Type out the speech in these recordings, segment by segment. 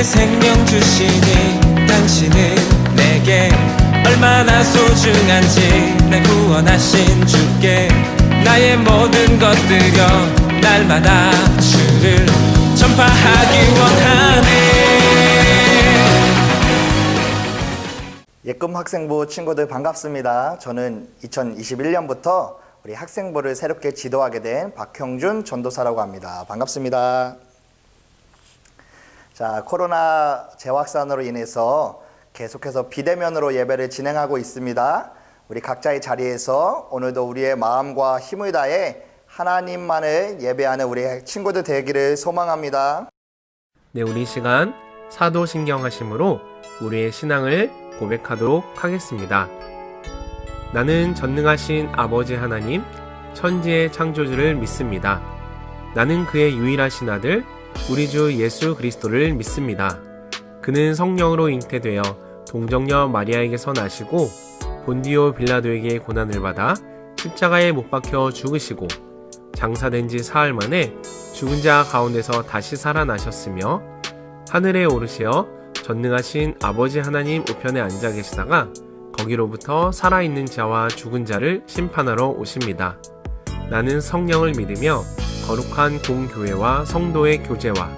생명 주시니 당신은 내게 얼마나 소중한지 날 구원하신 주께 나의 모든 것 드려 날마다 주를 전파하기 원하네. 예금 학생부 친구들 반갑습니다. 저는 2021년부터 우리 학생부를 새롭게 지도하게 된 박형준 전도사라고 합니다. 반갑습니다. 자, 코로나 재확산으로 인해서 계속해서 비대면으로 예배를 진행하고 있습니다. 우리 각자의 자리에서 오늘도 우리의 마음과 힘을 다해 하나님만을 예배하는 우리 친구들 되기를 소망합니다. 네, 우리 시간 사도신경하심으로 우리의 신앙을 고백하도록 하겠습니다. 나는 전능하신 아버지 하나님, 천지의 창조주를 믿습니다. 나는 그의 유일하신 아들, 우리 주 예수 그리스도를 믿습니다. 그는 성령으로 잉태되어 동정녀 마리아에게서 나시고 본디오 빌라도에게 고난을 받아 십자가에 못 박혀 죽으시고 장사된 지 사흘 만에 죽은 자 가운데서 다시 살아나셨으며 하늘에 오르시어 전능하신 아버지 하나님 우편에 앉아 계시다가 거기로부터 살아있는 자와 죽은 자를 심판하러 오십니다. 나는 성령을 믿으며 거룩한 공교회와 성도의 교제와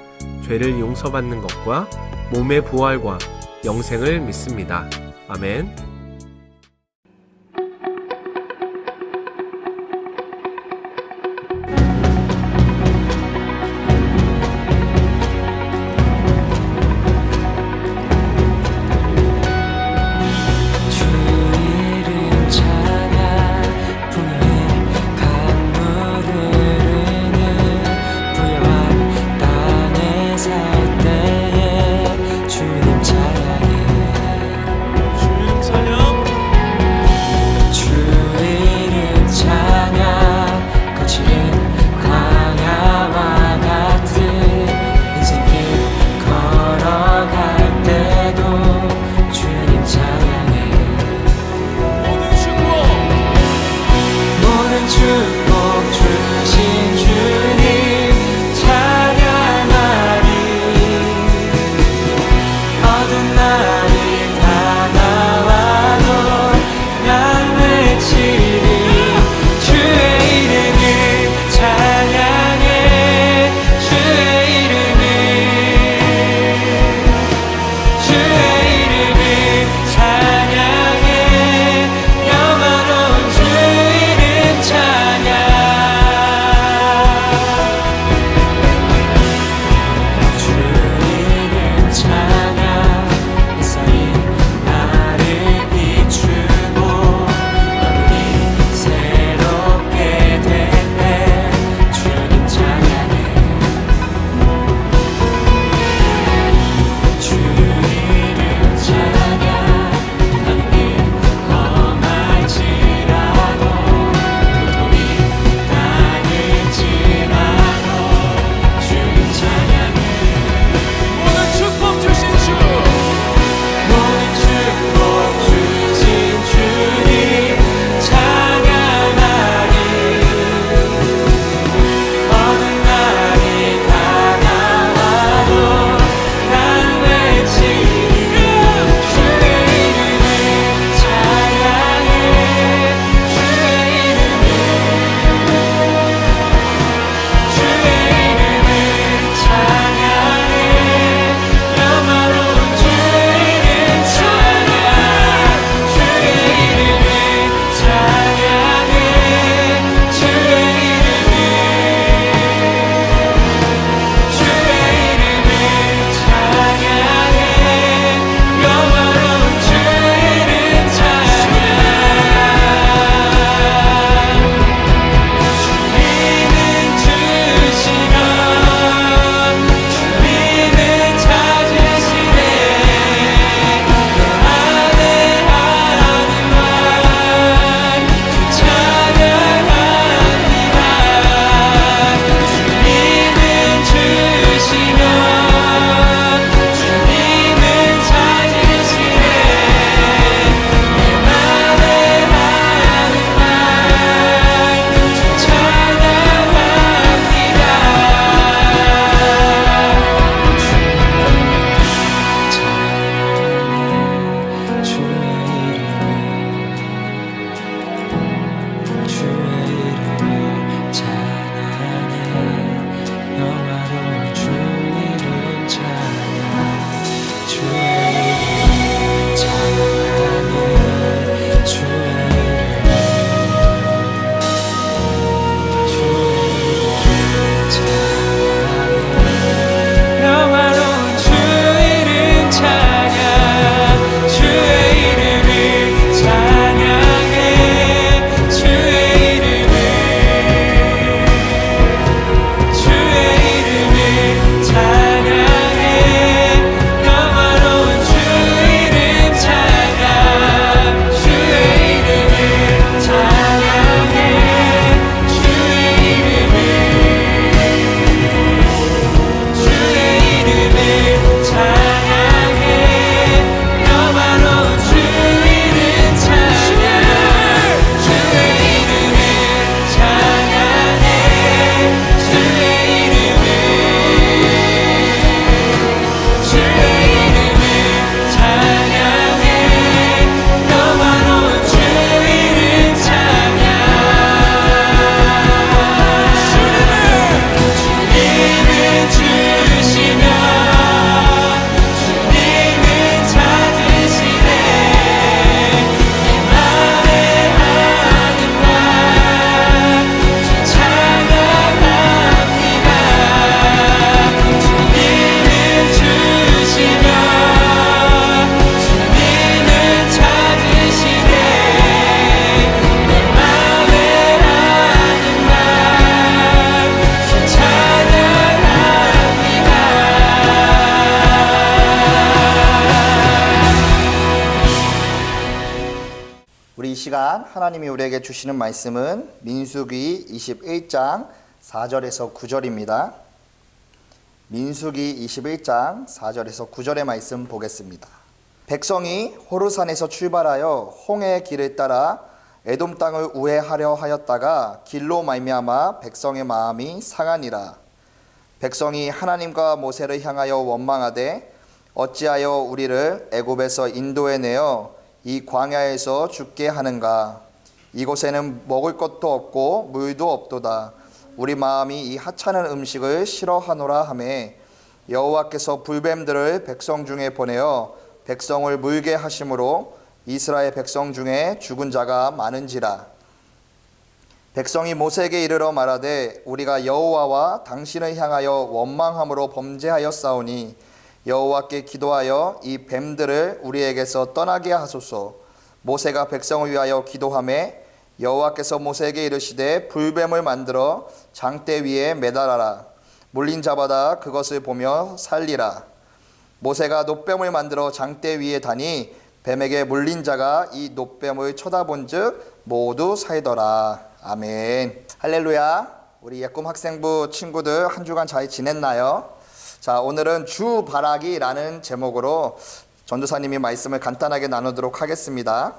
죄를 용서받는 것과 몸의 부활과 영생을 믿습니다. 아멘. 주님 우리 이 시간 하나님이 우리에게 주시는 말씀은 민수기 21장 4절에서 9절입니다. 민수기 21장 4절에서 9절의 말씀 보겠습니다. 백성이 호르산에서 출발하여 홍해의 길을 따라 에돔 땅을 우회하려 하였다가 길로 말미암아 백성의 마음이 상하니라. 백성이 하나님과 모세를 향하여 원망하되 어찌하여 우리를 애굽에서 인도해 내어 이 광야에서 죽게 하는가. 이곳에는 먹을 것도 없고 물도 없도다. 우리 마음이 이 하찮은 음식을 싫어하노라 하매 여호와께서 불뱀들을 백성 중에 보내어 백성을 물게 하심으로 이스라엘 백성 중에 죽은 자가 많은지라. 백성이 모세에게 이르러 말하되 우리가 여호와와 당신을 향하여 원망함으로 범죄하였사오니 여호와께 기도하여 이 뱀들을 우리에게서 떠나게 하소서. 모세가 백성을 위하여 기도하매 여호와께서 모세에게 이르시되 불뱀을 만들어 장대 위에 매달아라. 물린 자마다 그것을 보며 살리라. 모세가 놋뱀을 만들어 장대 위에 다니 뱀에게 물린 자가 이 놋뱀을 쳐다본즉 모두 살더라. 아멘. 할렐루야. 우리 예꿈 학생부 친구들 한 주간 잘 지냈나요? 자, 오늘은 주바라기라는 제목으로 전도사님이 말씀을 간단하게 나누도록 하겠습니다.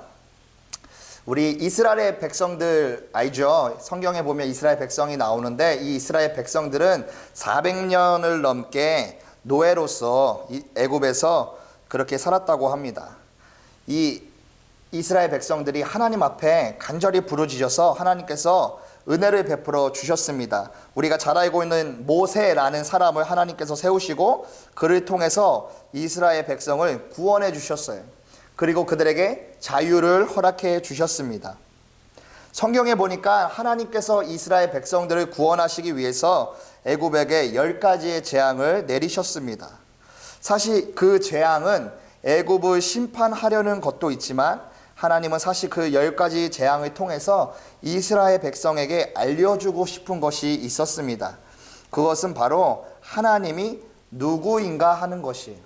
우리 이스라엘 백성들 알죠? 성경에 보면 이스라엘 백성이 나오는데 이 이스라엘 백성들은 400년을 넘게 노예로서 애굽에서 그렇게 살았다고 합니다. 이 이스라엘 백성들이 하나님 앞에 간절히 부르짖어서 하나님께서 은혜를 베풀어 주셨습니다. 우리가 잘 알고 있는 모세라는 사람을 하나님께서 세우시고 그를 통해서 이스라엘 백성을 구원해 주셨어요. 그리고 그들에게 자유를 허락해 주셨습니다. 성경에 보니까 하나님께서 이스라엘 백성들을 구원하시기 위해서 애굽에게 10가지의 재앙을 내리셨습니다. 사실 그 재앙은 애굽을 심판하려는 것도 있지만 하나님은 사실 그 10가지 재앙을 통해서 이스라엘 백성에게 알려주고 싶은 것이 있었습니다. 그것은 바로 하나님이 누구인가 하는 것이에요.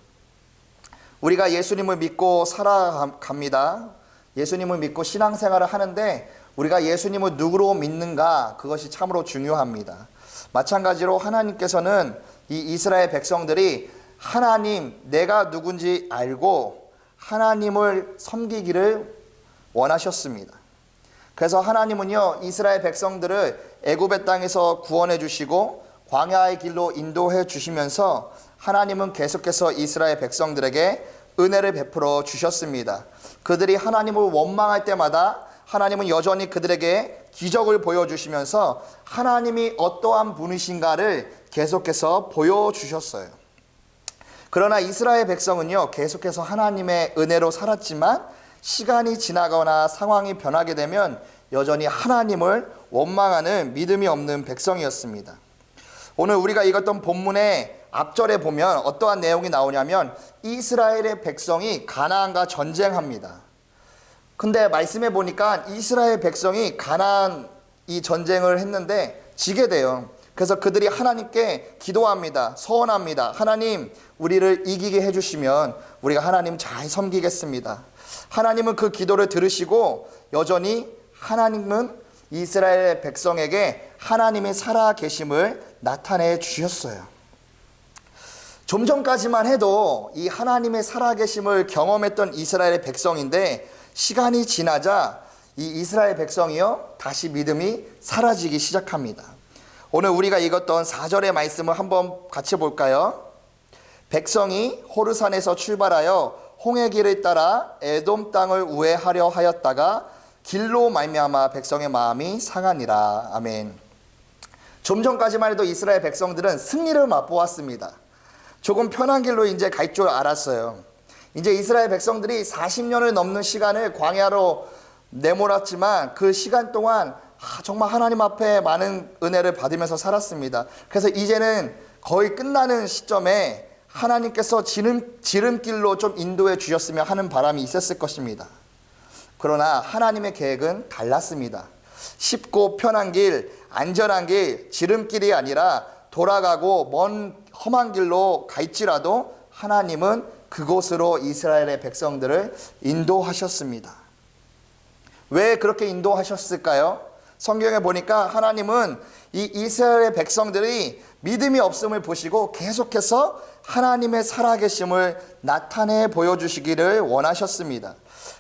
우리가 예수님을 믿고 살아갑니다. 예수님을 믿고 신앙생활을 하는데 우리가 예수님을 누구로 믿는가, 그것이 참으로 중요합니다. 마찬가지로 하나님께서는 이 이스라엘 백성들이 하나님, 내가 누군지 알고 하나님을 섬기기를 원하셨습니다. 그래서 하나님은요, 이스라엘 백성들을 애굽의 땅에서 구원해 주시고 광야의 길로 인도해 주시면서 하나님은 계속해서 이스라엘 백성들에게 은혜를 베풀어 주셨습니다. 그들이 하나님을 원망할 때마다 하나님은 여전히 그들에게 기적을 보여주시면서 하나님이 어떠한 분이신가를 계속해서 보여주셨어요. 그러나 이스라엘 백성은요, 계속해서 하나님의 은혜로 살았지만 시간이 지나거나 상황이 변하게 되면 여전히 하나님을 원망하는 믿음이 없는 백성이었습니다. 오늘 우리가 읽었던 본문의 앞절에 보면 어떠한 내용이 나오냐면 이스라엘의 백성이 가나안과 전쟁합니다. 근데 말씀해 보니까 이스라엘 백성이 가나안 이 전쟁을 했는데 지게 돼요. 그래서 그들이 하나님께 기도합니다. 서원합니다. 하나님, 우리를 이기게 해주시면 우리가 하나님 잘 섬기겠습니다. 하나님은 그 기도를 들으시고 여전히 하나님은 이스라엘 백성에게 하나님의 살아계심을 나타내 주셨어요. 좀 전까지만 해도 이 하나님의 살아계심을 경험했던 이스라엘 백성인데 시간이 지나자 이 이스라엘 백성이요, 다시 믿음이 사라지기 시작합니다. 오늘 우리가 읽었던 4절의 말씀을 한번 같이 볼까요? 백성이 호르산에서 출발하여 홍해 길을 따라 에돔 땅을 우회하려 하였다가 길로 말미암아 백성의 마음이 상하니라. 아멘. 좀 전까지만 해도 이스라엘 백성들은 승리를 맛보았습니다. 조금 편한 길로 이제 갈 줄 알았어요. 이제 이스라엘 백성들이 40년을 넘는 시간을 광야로 내몰았지만 그 시간 동안 정말 하나님 앞에 많은 은혜를 받으면서 살았습니다. 그래서 이제는 거의 끝나는 시점에 하나님께서 지름길로 좀 인도해 주셨으면 하는 바람이 있었을 것입니다. 그러나 하나님의 계획은 달랐습니다. 쉽고 편한 길, 안전한 길, 지름길이 아니라 돌아가고 먼 험한 길로 갈지라도 하나님은 그곳으로 이스라엘의 백성들을 인도하셨습니다. 왜 그렇게 인도하셨을까요? 성경에 보니까 하나님은 이 이스라엘의 백성들이 믿음이 없음을 보시고 계속해서 하나님의 살아계심을 나타내 보여주시기를 원하셨습니다.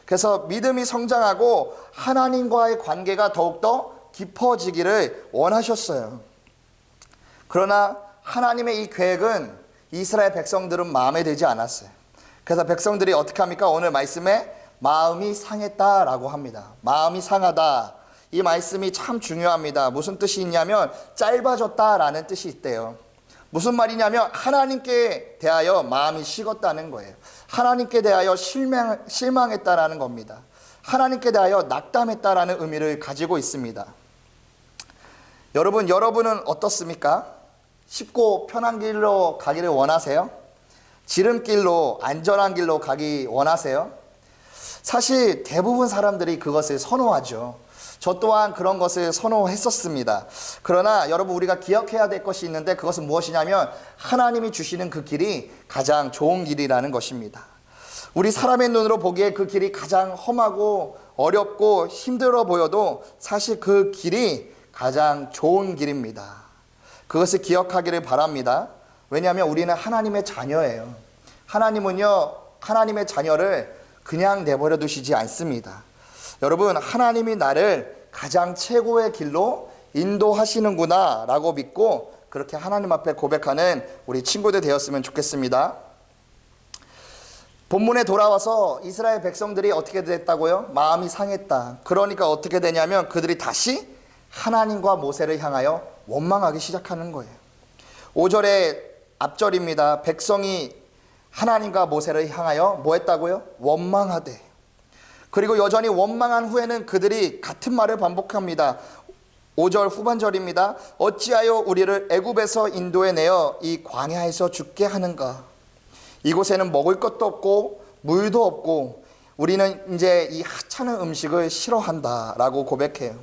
그래서 믿음이 성장하고 하나님과의 관계가 더욱더 깊어지기를 원하셨어요. 그러나 하나님의 이 계획은 이스라엘 백성들은 마음에 들지 않았어요. 그래서 백성들이 어떻게 합니까? 오늘 말씀에 마음이 상했다라고 합니다. 마음이 상하다. 이 말씀이 참 중요합니다. 무슨 뜻이 있냐면 짧아졌다라는 뜻이 있대요. 무슨 말이냐면 하나님께 대하여 마음이 식었다는 거예요. 하나님께 대하여 실망했다라는 겁니다. 하나님께 대하여 낙담했다라는 의미를 가지고 있습니다. 여러분은 어떻습니까? 쉽고 편한 길로 가기를 원하세요? 지름길로 안전한 길로 가기 원하세요? 사실 대부분 사람들이 그것을 선호하죠. 저 또한 그런 것을 선호했었습니다. 그러나 여러분, 우리가 기억해야 될 것이 있는데 그것은 무엇이냐면 하나님이 주시는 그 길이 가장 좋은 길이라는 것입니다. 우리 사람의 눈으로 보기에 그 길이 가장 험하고 어렵고 힘들어 보여도 사실 그 길이 가장 좋은 길입니다. 그것을 기억하기를 바랍니다. 왜냐하면 우리는 하나님의 자녀예요. 하나님은요, 하나님의 자녀를 그냥 내버려 두시지 않습니다. 여러분, 하나님이 나를 가장 최고의 길로 인도하시는구나 라고 믿고 그렇게 하나님 앞에 고백하는 우리 친구들 되었으면 좋겠습니다. 본문에 돌아와서 이스라엘 백성들이 어떻게 됐다고요? 마음이 상했다. 그러니까 어떻게 되냐면 그들이 다시 하나님과 모세를 향하여 원망하기 시작하는 거예요. 5절의 앞절입니다. 백성이 하나님과 모세를 향하여 뭐 했다고요? 원망하되. 그리고 여전히 원망한 후에는 그들이 같은 말을 반복합니다. 5절 후반절입니다. 어찌하여 우리를 애굽에서 인도해내어 이 광야에서 죽게 하는가? 이곳에는 먹을 것도 없고 물도 없고 우리는 이제 이 하찮은 음식을 싫어한다 라고 고백해요.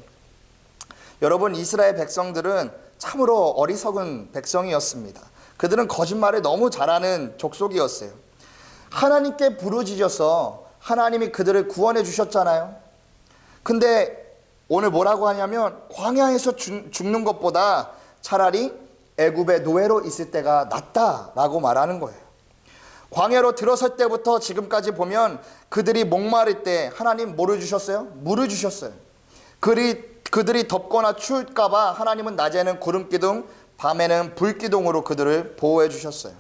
여러분, 이스라엘 백성들은 참으로 어리석은 백성이었습니다. 그들은 거짓말을 너무 잘하는 족속이었어요. 하나님께 부르짖어서 하나님이 그들을 구원해 주셨잖아요. 근데 오늘 뭐라고 하냐면 광야에서 죽는 것보다 차라리 애굽의 노예로 있을 때가 낫다라고 말하는 거예요. 광야로 들어설 때부터 지금까지 보면 그들이 목마를 때 하나님 뭐를 주셨어요? 물을 주셨어요. 그들이 덥거나 추울까 봐 하나님은 낮에는 구름기둥, 밤에는 불기둥으로 그들을 보호해 주셨어요.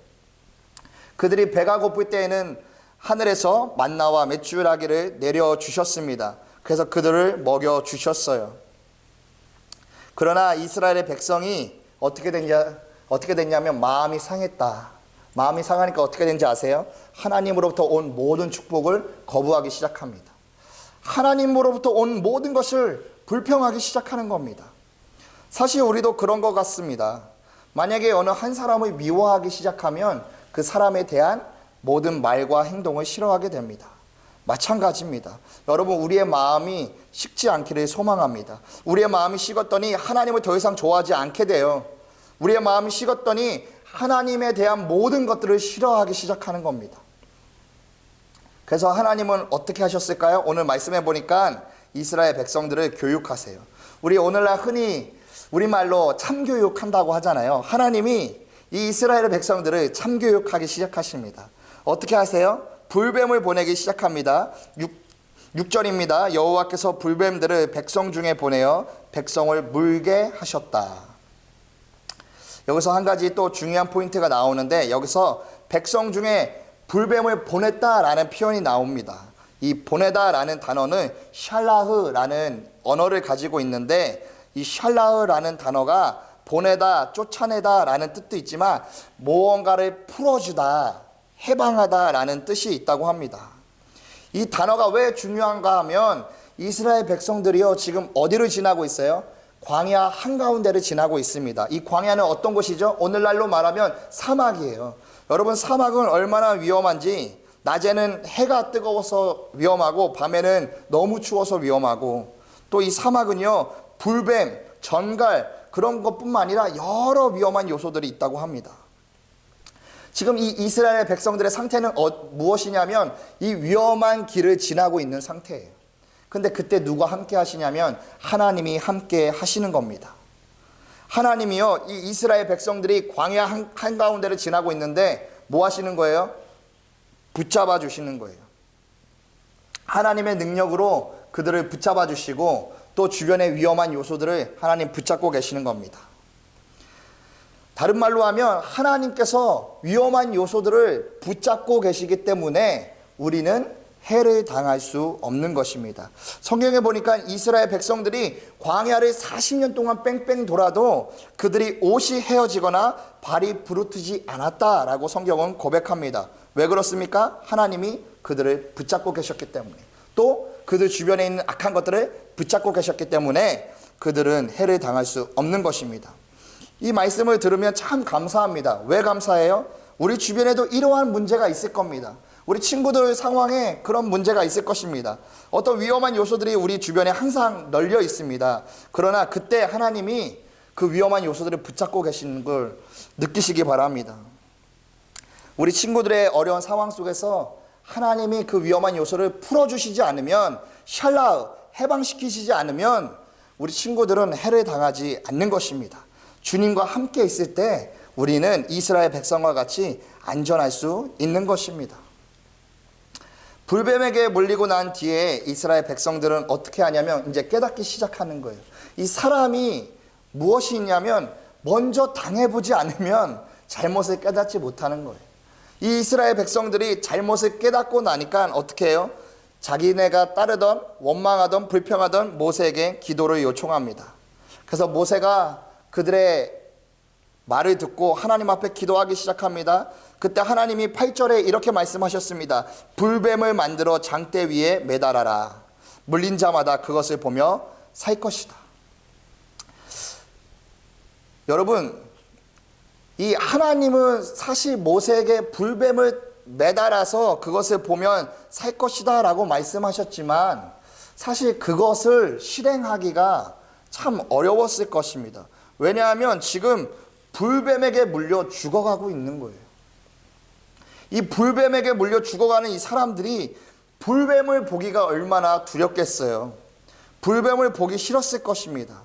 그들이 배가 고플 때에는 하늘에서 만나와 메추라기를 내려주셨습니다. 그래서 그들을 먹여주셨어요. 그러나 이스라엘의 백성이 어떻게 됐냐면 마음이 상했다. 마음이 상하니까 어떻게 된지 아세요? 하나님으로부터 온 모든 축복을 거부하기 시작합니다. 하나님으로부터 온 모든 것을 불평하기 시작하는 겁니다. 사실 우리도 그런 것 같습니다. 만약에 어느 한 사람을 미워하기 시작하면 그 사람에 대한 모든 말과 행동을 싫어하게 됩니다. 마찬가지입니다. 여러분, 우리의 마음이 식지 않기를 소망합니다. 우리의 마음이 식었더니 하나님을 더 이상 좋아하지 않게 돼요. 우리의 마음이 식었더니 하나님에 대한 모든 것들을 싫어하기 시작하는 겁니다. 그래서 하나님은 어떻게 하셨을까요? 오늘 말씀해 보니까 이스라엘 백성들을 교육하세요. 우리 오늘날 흔히 우리말로 참교육한다고 하잖아요. 하나님이 이 이스라엘 백성들을 참교육하기 시작하십니다. 어떻게 하세요? 불뱀을 보내기 시작합니다. 6절입니다. 여호와께서 불뱀들을 백성 중에 보내어 백성을 물게 하셨다. 여기서 한 가지 또 중요한 포인트가 나오는데 여기서 백성 중에 불뱀을 보냈다라는 표현이 나옵니다. 이 보내다라는 단어는 샬라흐라는 언어를 가지고 있는데 이 샬라흐라는 단어가 보내다, 쫓아내다라는 뜻도 있지만 무언가를 풀어주다, 해방하다라는 뜻이 있다고 합니다. 이 단어가 왜 중요한가 하면 이스라엘 백성들이요 지금 어디를 지나고 있어요? 광야 한가운데를 지나고 있습니다. 이 광야는 어떤 곳이죠? 오늘날로 말하면 사막이에요. 여러분, 사막은 얼마나 위험한지 낮에는 해가 뜨거워서 위험하고 밤에는 너무 추워서 위험하고 또 이 사막은요 불뱀, 전갈 그런 것뿐만 아니라 여러 위험한 요소들이 있다고 합니다. 지금 이 이스라엘 백성들의 상태는 무엇이냐면 이 위험한 길을 지나고 있는 상태예요. 근데 그때 누가 함께 하시냐면 하나님이 함께 하시는 겁니다. 하나님이요, 이 이스라엘 백성들이 광야 한가운데를 지나고 있는데 뭐 하시는 거예요? 붙잡아 주시는 거예요. 하나님의 능력으로 그들을 붙잡아 주시고 또 주변의 위험한 요소들을 하나님 붙잡고 계시는 겁니다. 다른 말로 하면 하나님께서 위험한 요소들을 붙잡고 계시기 때문에 우리는 해를 당할 수 없는 것입니다. 성경에 보니까 이스라엘 백성들이 광야를 40년 동안 뺑뺑 돌아도 그들이 옷이 헤어지거나 발이 부르트지 않았다라고 성경은 고백합니다. 왜 그렇습니까? 하나님이 그들을 붙잡고 계셨기 때문에, 또 그들 주변에 있는 악한 것들을 붙잡고 계셨기 때문에 그들은 해를 당할 수 없는 것입니다. 이 말씀을 들으면 참 감사합니다. 왜 감사해요? 우리 주변에도 이러한 문제가 있을 겁니다. 우리 친구들 상황에 그런 문제가 있을 것입니다. 어떤 위험한 요소들이 우리 주변에 항상 널려 있습니다. 그러나 그때 하나님이 그 위험한 요소들을 붙잡고 계시는 걸 느끼시기 바랍니다. 우리 친구들의 어려운 상황 속에서 하나님이 그 위험한 요소를 풀어주시지 않으면, 샬라우, 해방시키시지 않으면 우리 친구들은 해를 당하지 않는 것입니다. 주님과 함께 있을 때 우리는 이스라엘 백성과 같이 안전할 수 있는 것입니다. 불뱀에게 물리고 난 뒤에 이스라엘 백성들은 어떻게 하냐면 이제 깨닫기 시작하는 거예요. 이 사람이 무엇이 있냐면 먼저 당해보지 않으면 잘못을 깨닫지 못하는 거예요. 이 이스라엘 백성들이 잘못을 깨닫고 나니까 어떻게 해요? 자기네가 따르던 원망하던 불평하던 모세에게 기도를 요청합니다. 그래서 모세가 그들의 말을 듣고 하나님 앞에 기도하기 시작합니다. 그때 하나님이 8절에 이렇게 말씀하셨습니다. 불뱀을 만들어 장대 위에 매달아라. 물린 자마다 그것을 보며 살 것이다. 여러분, 이 하나님은 사실 모세에게 불뱀을 매달아서 그것을 보면 살 것이다 라고 말씀하셨지만 사실 그것을 실행하기가 참 어려웠을 것입니다. 왜냐하면 지금 불뱀에게 물려 죽어가고 있는 거예요. 이 불뱀에게 물려 죽어가는 이 사람들이 불뱀을 보기가 얼마나 두렵겠어요. 불뱀을 보기 싫었을 것입니다.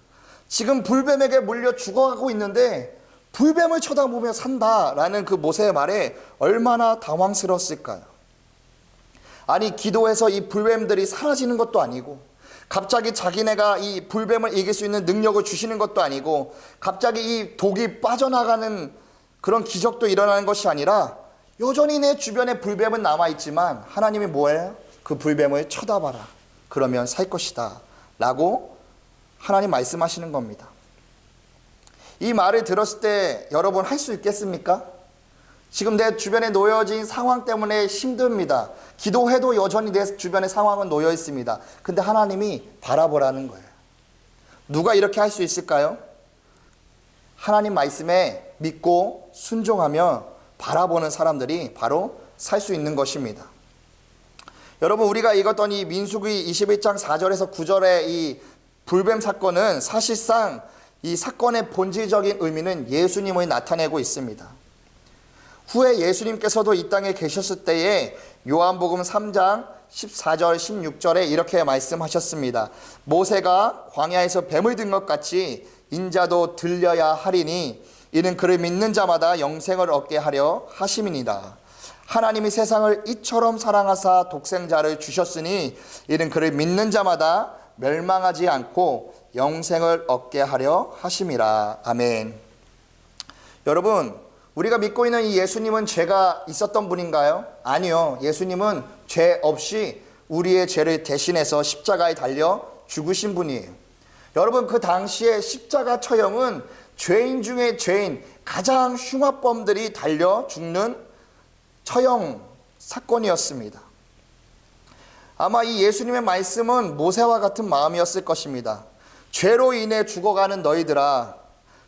지금 불뱀에게 물려 죽어가고 있는데 불뱀을 쳐다보며 산다라는 그 모세의 말에 얼마나 당황스러웠을까요? 아니, 기도해서 이 불뱀들이 사라지는 것도 아니고, 갑자기 자기네가 이 불뱀을 이길 수 있는 능력을 주시는 것도 아니고, 갑자기 이 독이 빠져나가는 그런 기적도 일어나는 것이 아니라 여전히 내 주변에 불뱀은 남아있지만 하나님이 뭐예요? 그 불뱀을 쳐다봐라. 그러면 살 것이다 라고 하나님 말씀하시는 겁니다. 이 말을 들었을 때 여러분 할 수 있겠습니까? 지금 내 주변에 놓여진 상황 때문에 힘듭니다. 기도해도 여전히 내 주변의 상황은 놓여 있습니다. 근데 하나님이 바라보라는 거예요. 누가 이렇게 할 수 있을까요? 하나님 말씀에 믿고 순종하며 바라보는 사람들이 바로 살 수 있는 것입니다. 여러분, 우리가 읽었던 이 민수기 21장 4절에서 9절의 이 불뱀 사건은 사실상 이 사건의 본질적인 의미는 예수님을 나타내고 있습니다. 후에 예수님께서도 이 땅에 계셨을 때에 요한복음 3장 14절 16절에 이렇게 말씀하셨습니다. 모세가 광야에서 뱀을 든 것 같이 인자도 들려야 하리니 이는 그를 믿는 자마다 영생을 얻게 하려 하심이니라. 하나님이 세상을 이처럼 사랑하사 독생자를 주셨으니 이는 그를 믿는 자마다 멸망하지 않고 영생을 얻게 하려 하심이라. 아멘. 여러분, 우리가 믿고 있는 이 예수님은 죄가 있었던 분인가요? 아니요. 예수님은 죄 없이 우리의 죄를 대신해서 십자가에 달려 죽으신 분이에요. 여러분, 그 당시에 십자가 처형은 죄인 중에 죄인, 가장 흉악범들이 달려 죽는 처형 사건이었습니다. 아마 이 예수님의 말씀은 모세와 같은 마음이었을 것입니다. 죄로 인해 죽어가는 너희들아,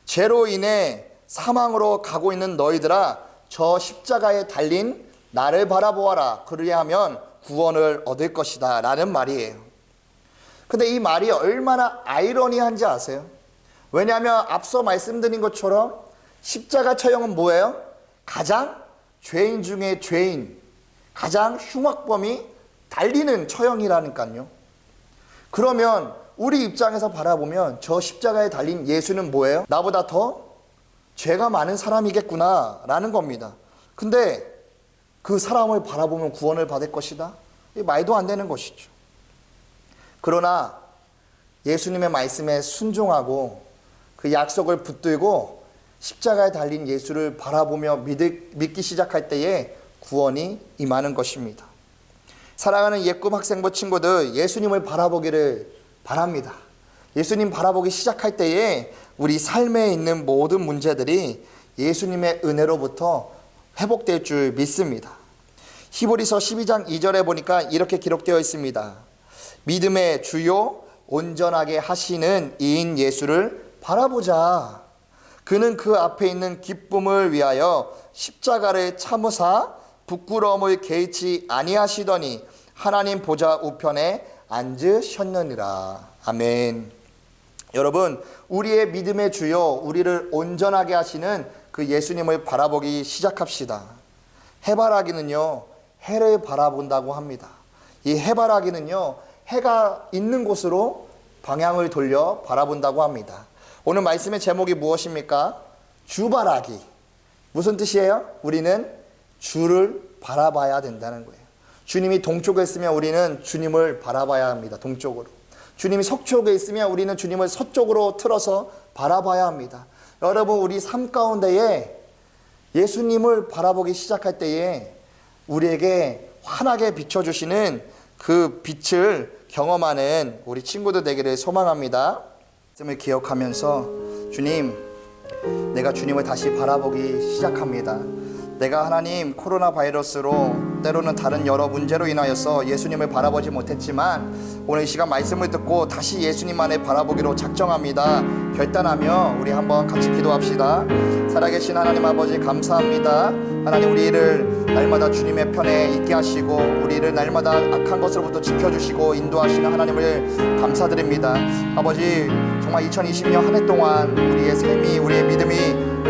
죄로 인해 사망으로 가고 있는 너희들아, 저 십자가에 달린 나를 바라보아라. 그리하면 구원을 얻을 것이다 라는 말이에요. 근데 이 말이 얼마나 아이러니한지 아세요? 왜냐하면 앞서 말씀드린 것처럼 십자가 처형은 뭐예요? 가장 죄인 중에 죄인, 가장 흉악범이 달리는 처형이라니까요. 그러면 우리 입장에서 바라보면 저 십자가에 달린 예수는 뭐예요? 나보다 더 죄가 많은 사람이겠구나 라는 겁니다. 근데 그 사람을 바라보면 구원을 받을 것이다? 이 말도 안 되는 것이죠. 그러나 예수님의 말씀에 순종하고 그 약속을 붙들고 십자가에 달린 예수를 바라보며 믿기 시작할 때에 구원이 임하는 것입니다. 사랑하는 예꿈 학생부 친구들, 예수님을 바라보기를 바랍니다. 예수님 바라보기 시작할 때에 우리 삶에 있는 모든 문제들이 예수님의 은혜로부터 회복될 줄 믿습니다. 히브리서 12장 2절에 보니까 이렇게 기록되어 있습니다. 믿음의 주요 온전하게 하시는 이인 예수를 바라보자. 그는 그 앞에 있는 기쁨을 위하여 십자가를 참으사 부끄러움을 개의치 아니하시더니 하나님 보좌 우편에 앉으셨느니라. 아멘. 여러분, 우리의 믿음의 주요, 우리를 온전하게 하시는 그 예수님을 바라보기 시작합시다. 해바라기는요, 해를 바라본다고 합니다. 이 해바라기는요, 해가 있는 곳으로 방향을 돌려 바라본다고 합니다. 오늘 말씀의 제목이 무엇입니까? 주바라기. 무슨 뜻이에요? 우리는 주를 바라봐야 된다는 거예요. 주님이 동쪽에 있으면 우리는 주님을 바라봐야 합니다. 동쪽으로. 주님이 서쪽에 있으면 우리는 주님을 서쪽으로 틀어서 바라봐야 합니다. 여러분, 우리 삶 가운데에 예수님을 바라보기 시작할 때에 우리에게 환하게 비춰주시는 그 빛을 경험하는 우리 친구들 되기를 소망합니다. 말씀을 기억하면서 주님, 내가 주님을 다시 바라보기 시작합니다. 내가 하나님 코로나 바이러스로 때로는 다른 여러 문제로 인하여서 예수님을 바라보지 못했지만 오늘 이 시간 말씀을 듣고 다시 예수님만을 바라보기로 작정합니다. 결단하며 우리 한번 같이 기도합시다. 살아계신 하나님 아버지 감사합니다. 하나님, 우리를 날마다 주님의 편에 있게 하시고 우리를 날마다 악한 것으로부터 지켜주시고 인도하시는 하나님을 감사드립니다. 아버지, 정말 2020년 한 해 동안 우리의 삶이, 우리의 믿음이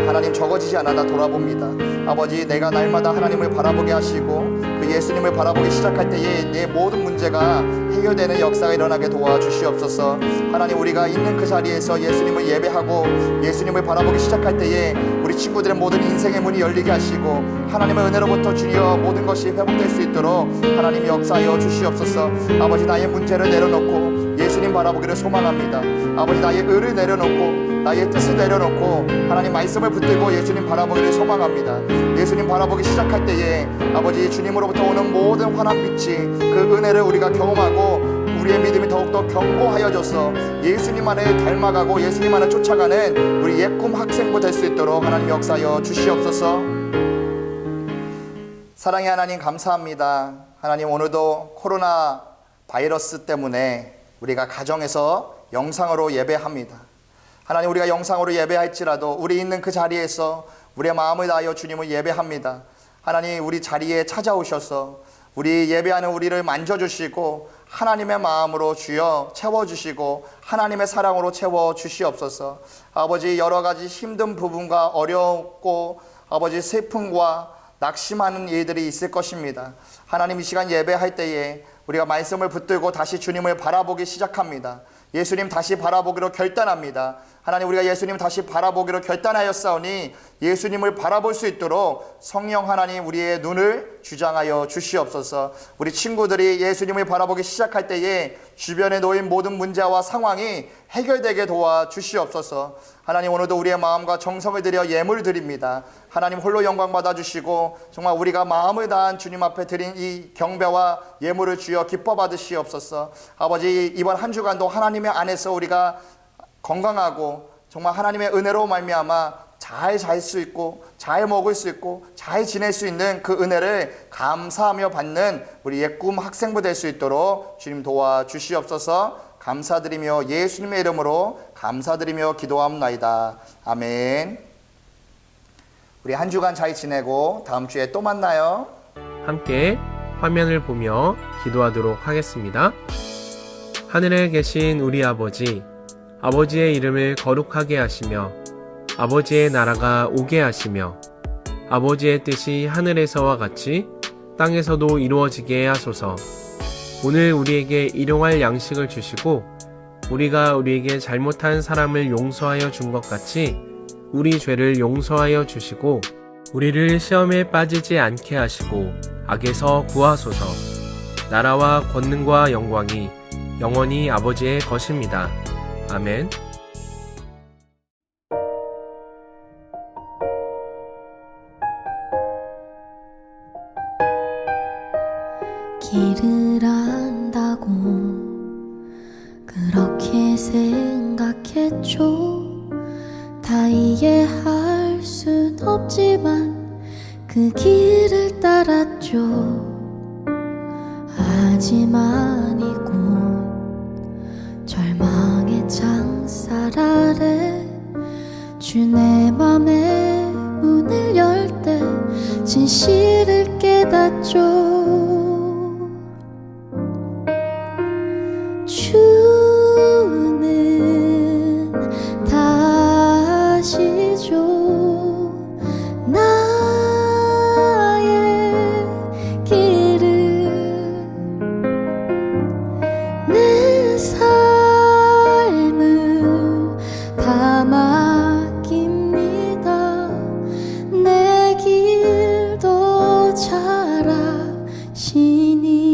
하나님 적어지지 않아 돌아봅니다. 아버지, 내가 날마다 하나님을 바라보게 하시고 그 예수님을 바라보기 시작할 때에 내 모든 문제가 해결되는 역사가 일어나게 도와주시옵소서. 하나님, 우리가 있는 그 자리에서 예수님을 예배하고 예수님을 바라보기 시작할 때에 우리 친구들의 모든 인생의 문이 열리게 하시고 하나님의 은혜로부터 주여 모든 것이 회복될 수 있도록 하나님 역사하여 주시옵소서. 아버지, 나의 문제를 내려놓고 예수님 바라보기를 소망합니다. 아버지, 나의 의를 내려놓고 나의 뜻을 내려놓고 하나님 말씀을 붙들고 예수님 바라보기를 소망합니다. 예수님 바라보기 시작할 때에 아버지, 주님으로부터 오는 모든 환한 빛이 그 은혜를 우리가 경험하고 우리의 믿음이 더욱더 견고하여져서 예수님만을 닮아가고 예수님만을 쫓아가는 우리 예꿈 학생부 될 수 있도록 하나님 역사하여 주시옵소서. 사랑의 하나님 감사합니다. 하나님, 오늘도 코로나 바이러스 때문에 우리가 가정에서 영상으로 예배합니다. 하나님, 우리가 영상으로 예배할지라도 우리 있는 그 자리에서 우리의 마음을 다하여 주님을 예배합니다. 하나님, 우리 자리에 찾아오셔서 우리 예배하는 우리를 만져주시고 하나님의 마음으로 주여 채워주시고 하나님의 사랑으로 채워주시옵소서. 아버지, 여러 가지 힘든 부분과 어렵고 아버지 슬픔과 낙심하는 일들이 있을 것입니다. 하나님, 이 시간 예배할 때에 우리가 말씀을 붙들고 다시 주님을 바라보기 시작합니다. 예수님 다시 바라보기로 결단합니다. 하나님, 우리가 예수님 다시 바라보기로 결단하였사오니 예수님을 바라볼 수 있도록 성령 하나님 우리의 눈을 주장하여 주시옵소서. 우리 친구들이 예수님을 바라보기 시작할 때에 주변에 놓인 모든 문제와 상황이 해결되게 도와주시옵소서. 하나님, 오늘도 우리의 마음과 정성을 들여 예물을 드립니다. 하나님, 홀로 영광 받아주시고 정말 우리가 마음을 다한 주님 앞에 드린 이 경배와 예물을 주여 기뻐 받으시옵소서. 아버지, 이번 한 주간도 하나님의 안에서 우리가 건강하고 정말 하나님의 은혜로 말미암아 잘 잘 수 있고 잘 먹을 수 있고 잘 지낼 수 있는 그 은혜를 감사하며 받는 우리 예꿈 학생부 될 수 있도록 주님 도와주시옵소서. 감사드리며 예수님의 이름으로 감사드리며 기도합나이다. 아멘. 우리 한 주간 잘 지내고 다음 주에 또 만나요. 함께 화면을 보며 기도하도록 하겠습니다. 하늘에 계신 우리 아버지, 아버지의 이름을 거룩하게 하시며 아버지의 나라가 오게 하시며 아버지의 뜻이 하늘에서와 같이 땅에서도 이루어지게 하소서. 오늘 우리에게 일용할 양식을 주시고 우리가 우리에게 잘못한 사람을 용서하여 준 것 같이 우리 죄를 용서하여 주시고 우리를 시험에 빠지지 않게 하시고 악에서 구하소서. 나라와 권능과 영광이 영원히 아버지의 것입니다. 아멘. 길을 안다고 그렇게 생각했죠. 다 이해할 순 없지만 그 길을 따랐죠. 하지만 이곳 절망의 창살 아래 주 내 맘의 문을 열 때 진실을 깨닫죠. 주는 다 아시죠. 나의 길을 내 삶을 다 맡깁니다. 내 길도 잘 아시니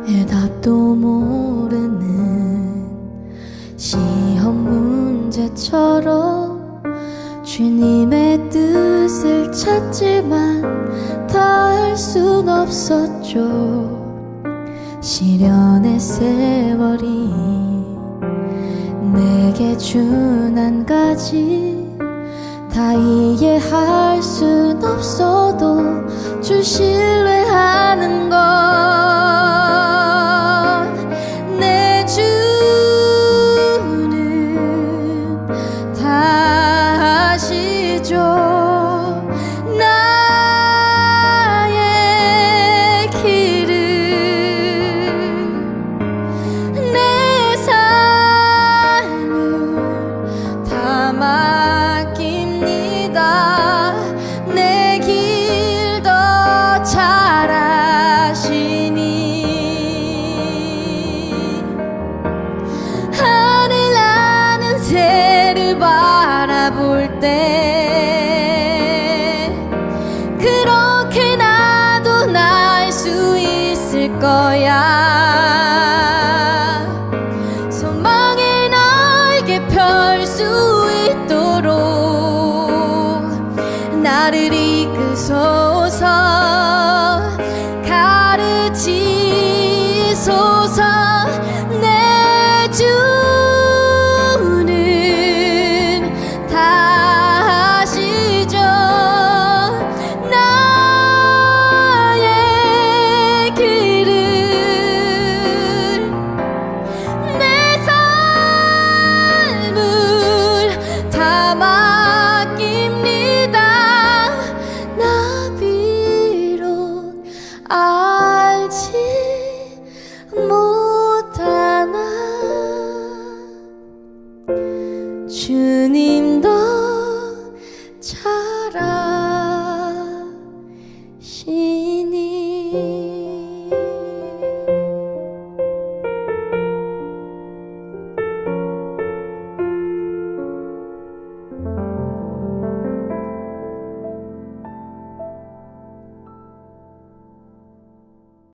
해답도 모르는 시험 문제처럼 주님의 뜻을 찾지만 다 알 순 없었죠. 시련의 세월이 내게 준 한 가지 다 이해할 순 없어도 주 신뢰하는 것. 내 주는 다 아시죠. 나의 길을 내 삶을 다 맡깁니다. 내 길도 잘 아시니 하늘 나는 새를 바라볼 때 그렇게 나도 날 수 있을 거야. 소망의 날개 펼 수 있도록 나를 이끄소서. 가르치소서. 내 주는 다 아시죠. 나의 길을 내 삶을 다 맡깁니다. 나 비록 알지 못하나 주님도 잘